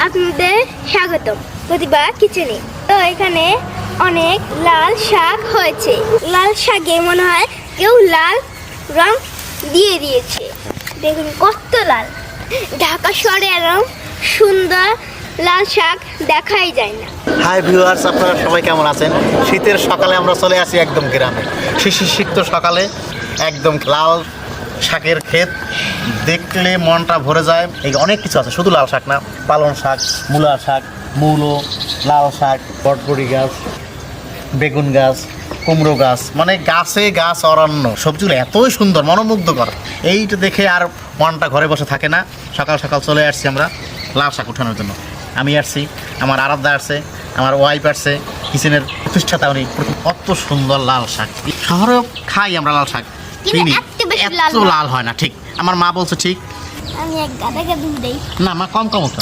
আপনাদের স্বাগতম প্রতিভা কিচেনে। তো এখানে অনেক লাল শাক হয়েছে। লাল শাকে মনে হয় কেউ লাল রং দিয়ে দিয়েছে। দেখুন কত লাল। ঢাকা শহরে এরকম সুন্দর লাল শাক দেখাই যায় না। হাই ভিউয়ার্স, আপনারা সবাই কেমন আছেন? শীতের সকালে আমরা চলে আসি একদম গ্রামে। শীত সকালে একদম লাল শাকের ক্ষেত দেখলে মনটা ভরে যায়। এই অনেক কিছু আছে, শুধু লাল শাক না, পালং শাক, মূলা শাক, মূলো, লাল শাক, বটবড়ি গাছ, বেগুন গাছ, কুমড়ো গাছ, মানে গাছে গাছ অরণ্য। সবজিগুলো এতই সুন্দর, মনোমুগ্ধকর। এইটা দেখে আর মনটা ঘরে বসে থাকে না। সকাল সকাল চলে আসছি আমরা লাল শাক উঠানোর জন্য। আমি আসছি, আমার আরাধ্যা আসছে, আমার ওয়াইফ আসছে, কিচেনের প্রতিষ্ঠাতা উনি। কত সুন্দর লাল শাক। শহরেও খাই আমরা লাল শাক, চিনি, এত লাল হয় না। ঠিক আমার মা বলছে ঠিক। আমি এক গাদাকে দুধ দেই না, মা কম কম উঠো।